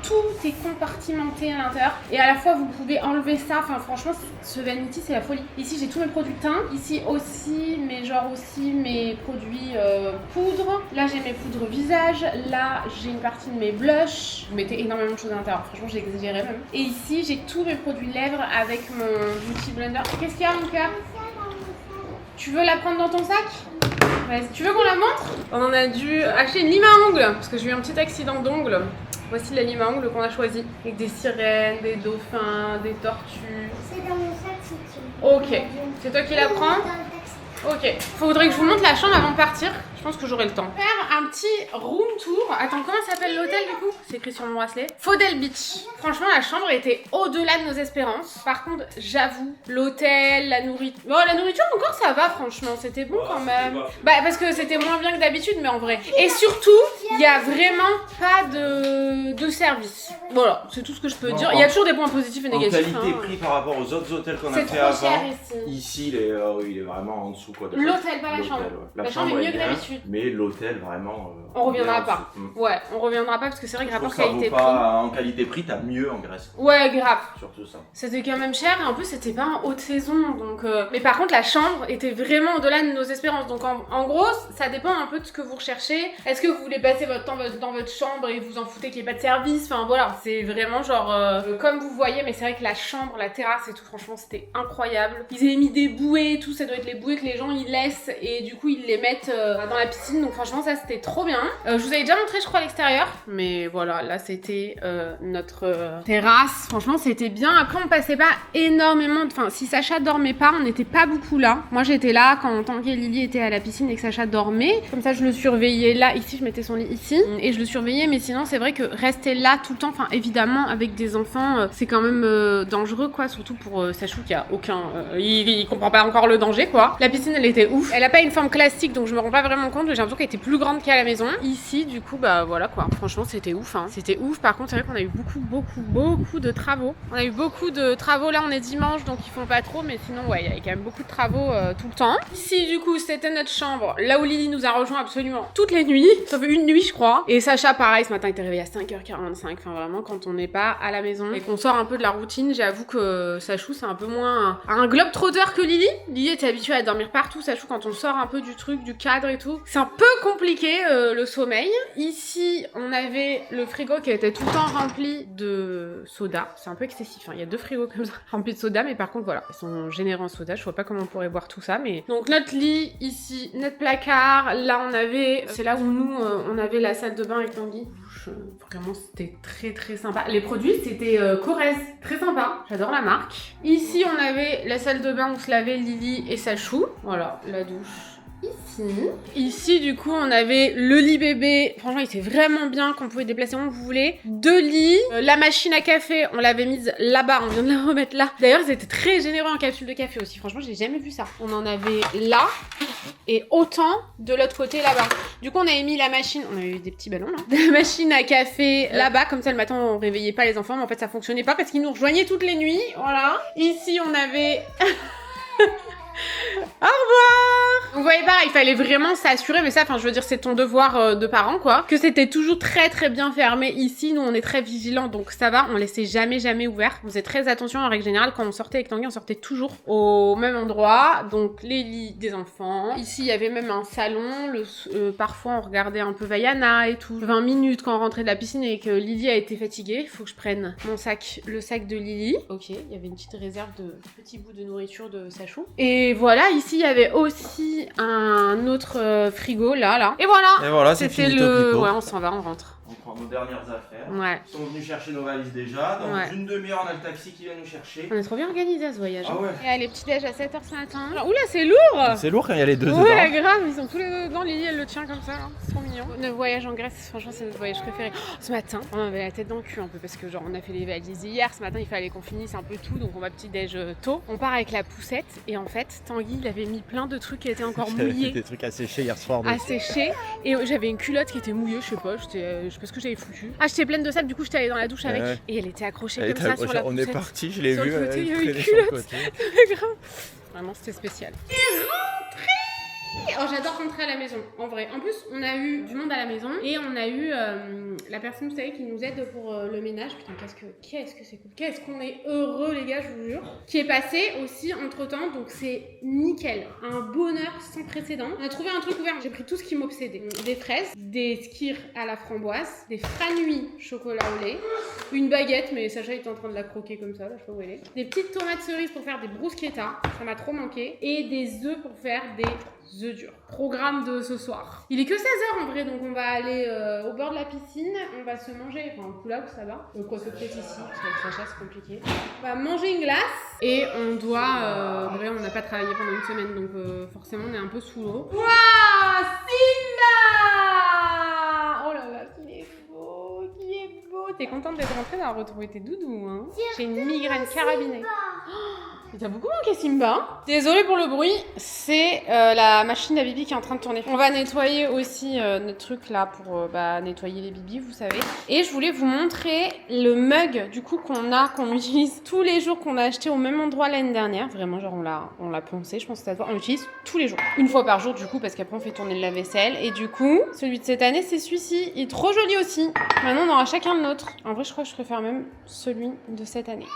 tout est compartimenté à l'intérieur et à la fois vous pouvez enlever ça. Enfin franchement ce vanity c'est la folie. Ici j'ai tous mes produits teint. Ici aussi mes produits poudre. Là j'ai mes poudres visage. Là j'ai une partie de mes blushs. Vous mettez énormément de choses à l'intérieur. Franchement j'ai exagéré même. Et ici j'ai tous mes produits lèvres avec mon Beauty Blender. Qu'est-ce qu'il y a mon cœur? Tu veux la prendre dans ton sac? Vas-y. Tu veux qu'on la montre? On en a dû acheter une lime à ongles parce que j'ai eu un petit accident d'ongles. Voici l'animal qu'on a choisi. Avec des sirènes, des dauphins, des tortues.
C'est dans mon sac si tu veux.
Ok. C'est toi qui la prends? Ok. Faudrait que je vous montre la chambre avant de partir. Je pense que j'aurai le temps. Faire un petit room tour. Attends, comment s'appelle l'hôtel du coup? C'est écrit sur mon bracelet. Faudel Beach. Franchement, la chambre était au-delà de nos espérances. Par contre, j'avoue, l'hôtel, la nourriture... Bon, la nourriture encore ça va franchement. C'était bon quand même. Bah parce que c'était moins bien que d'habitude, mais en vrai. Et surtout, il y a vraiment pas de service. Voilà, c'est tout ce que je peux dire. Il y a toujours des points positifs et
En
négatifs.
qualité-prix par rapport aux autres hôtels qu'on a
C'est
fait
trop
avant,
cher ici.
ici il est vraiment en dessous.
L'hôtel, pas la chambre.
Ouais.
La chambre est mieux que
bien,
d'habitude.
Mais l'hôtel vraiment...
On reviendra
bien en
pas.
dessous.
Ouais, on reviendra pas parce que c'est vrai que
Je trouve
rapport
que ça vaut
qualité-prix.
pas en qualité-prix, t'as mieux en Grèce.
Ouais, grave.
Surtout ça.
C'était quand même cher et en plus c'était pas en haute saison donc mais par contre la chambre était vraiment au-delà de nos espérances donc en gros ça dépend un peu de ce que vous recherchez. Est-ce que vous voulez passer votre temps dans votre chambre et vous en foutez qu'il n'y ait pas de service? Enfin voilà, c'est vraiment genre comme vous voyez, mais c'est vrai que la chambre, la terrasse et tout, franchement c'était incroyable. Ils avaient mis des bouées et tout, ça doit être les bouées que les gens ils laissent et du coup ils les mettent dans la piscine donc franchement ça c'était trop bien. Je vous avais déjà montré je crois l'extérieur mais voilà, là c'était notre terrasse. Franchement c'était bien. Après on passait pas énormément, enfin si Sacha dormait pas, on n'était pas beaucoup là. Moi j'étais là quand Tanguy et Lily étaient à la piscine et que Sacha dormait. Comme ça je le surveillais là, ici je mettais son lit ici et je le surveillais, mais sinon c'est vrai que rester là tout le temps, enfin évidemment avec des enfants c'est quand même dangereux quoi, surtout pour Sachou qui a aucun, il comprend pas encore le danger quoi. La piscine elle était ouf. Elle a pas une forme classique donc je me rends pas vraiment compte, mais j'ai l'impression qu'elle était plus grande qu'à la maison. Ici du coup bah voilà quoi, franchement c'était ouf hein. C'était ouf. Par contre c'est vrai qu'on a eu beaucoup de travaux. On a eu beaucoup de travaux, là on est dimanche donc ils font pas trop, mais sinon ouais il y avait quand même beaucoup de travaux tout le temps. Ici du coup c'était notre chambre, là où Lily nous a rejoint absolument toutes les nuits, sauf une nuit je crois. Et Sacha pareil, ce matin il était réveillé à 5h45, enfin vraiment quand on n'est pas à la maison et qu'on sort un peu de la routine, j'avoue que Sachou c'est un peu moins un globe-trotter que Lily. Lily était habituée à dormir partout, Sachou quand on sort un peu du truc, du cadre et tout, c'est un peu compliqué le sommeil. Ici on avait le frigo qui était tout le temps rempli de soda, c'est un peu excessif hein. Il y a 2 frigos comme ça remplis de soda, mais par contre voilà, ils sont généreux en soda, je vois pas comment on pourrait boire tout ça, mais donc notre lit ici, notre placard, là on avait, c'est là où nous on avait la salle de bain avec Tanguy. Vraiment c'était très sympa. Les produits c'était Corrèze, très sympa, j'adore la marque. Ici on avait la salle de bain où se lavait Lily et Sachou, voilà la douche. Ici du coup on avait le lit bébé, franchement il était vraiment bien, qu'on pouvait déplacer où vous voulez. 2 lits, la machine à café on l'avait mise là-bas, on vient de la remettre là. D'ailleurs ils étaient très généreux en capsule de café aussi, franchement j'ai jamais vu ça. On en avait là et autant de l'autre côté là-bas. Du coup on avait mis la machine, on avait eu des petits ballons là, la machine à café là-bas, comme ça le matin on réveillait pas les enfants, mais en fait ça fonctionnait pas parce qu'ils nous rejoignaient toutes les nuits, voilà. Ici on avait... Au revoir! Vous voyez pas, il fallait vraiment s'assurer, mais ça, enfin je veux dire c'est ton devoir de parent quoi, que c'était toujours très bien fermé. Ici nous on est très vigilants donc ça va, on laissait jamais ouvert. On faisait très attention en règle générale quand on sortait avec Tanguy, on sortait toujours au même endroit, donc les lits des enfants. Ici il y avait même un salon, parfois on regardait un peu Vaiana et tout. 20 minutes quand on rentrait de la piscine et que Lily a été fatiguée, il faut que je prenne mon sac, le sac de Lily. Ok, il y avait une petite réserve de petits bouts de nourriture de Sachou. Et voilà, ici il y avait aussi un autre frigo là. Et voilà,
c'est
c'était
fini
le... Ouais, on s'en va, on rentre.
On prend nos dernières affaires.
Ouais.
Ils sont venus chercher nos valises déjà. Dans
Ouais.
une demi-heure, on a le taxi qui vient nous chercher.
On est trop bien organisé à ce voyage.
Ah ouais.
Et allez, petit déj à 7h ce matin. Oula, c'est lourd!
C'est lourd quand il y a les deux
Ouais,
dedans.
grave, ils sont tous les deux dedans. Lily, elle le tient comme ça, là. C'est trop mignon. Notre voyage en Grèce, franchement, c'est notre voyage préféré. Oh, ce matin, on avait la tête dans le cul un peu parce que, genre, on a fait les valises hier. Ce matin, il fallait qu'on finisse un peu tout, donc on va petit déj tôt. On part avec la poussette et en fait, Tanguy, il avait mis plein de trucs qui étaient encore mouillés.
Des trucs à sécher hier soir.
À sécher. Et j'avais une culotte qui était mouillée, je sais pas ce que j'avais foutu. Ah, j'étais pleine de sable, du coup, j'étais allée dans la douche avec.
Ouais.
Et elle était accrochée
Elle
comme
était
ça sur la
on
poussette.
est parti, je l'ai
Sur
vu.
le côté, il y avait une
traînait sur le
culotte.
côté.
Grave. Vraiment, c'était spécial. Oh, j'adore rentrer à la maison, en vrai. En plus, on a eu du monde à la maison et on a eu la personne, vous savez, qui nous aide pour le ménage. Putain, qu'est-ce que c'est cool. Qu'est-ce qu'on est heureux, les gars, je vous jure. Qui est passé aussi entre-temps, donc c'est nickel. Un bonheur sans précédent. On a trouvé un truc ouvert. J'ai pris tout ce qui m'obsédait. Des fraises, des skyrs à la framboise, des franuis chocolat au lait. Une baguette, mais Sacha est en train de la croquer comme ça, là, je sais pas où elle est. Des petites tomates cerises pour faire des bruschettas, ça m'a trop manqué. Et des œufs pour faire des œufs durs. Programme de ce soir. Il est que 16h en vrai, donc on va aller au bord de la piscine, on va se manger, enfin là où ça va. Quoi, c'est peut-être ici, parce qu'avec Sacha c'est compliqué. On va manger une glace et on doit... en vrai, on n'a pas travaillé pendant une semaine, donc forcément on est un peu sous l'eau. Waouh, Simba! Oh là là, qu'il est beau, qu'il est beau. T'es contente d'être rentrée d'avoir retrouvé tes doudous, hein? J'ai une migraine carabinée. Il t'a beaucoup manqué Simba. Désolée pour le bruit, c'est la machine à bibi qui est en train de tourner. On va nettoyer aussi notre truc là pour nettoyer les bibis, vous savez. Et je voulais vous montrer le mug du coup qu'on utilise tous les jours, qu'on a acheté au même endroit l'année dernière. Vraiment, genre on l'a poncé, je pense que on l'utilise tous les jours. Une fois par jour du coup, parce qu'après on fait tourner le lave-vaisselle. Et du coup, celui de cette année, c'est celui-ci. Il est trop joli aussi. Maintenant, on aura chacun le nôtre. En vrai, je crois que je préfère même celui de cette année.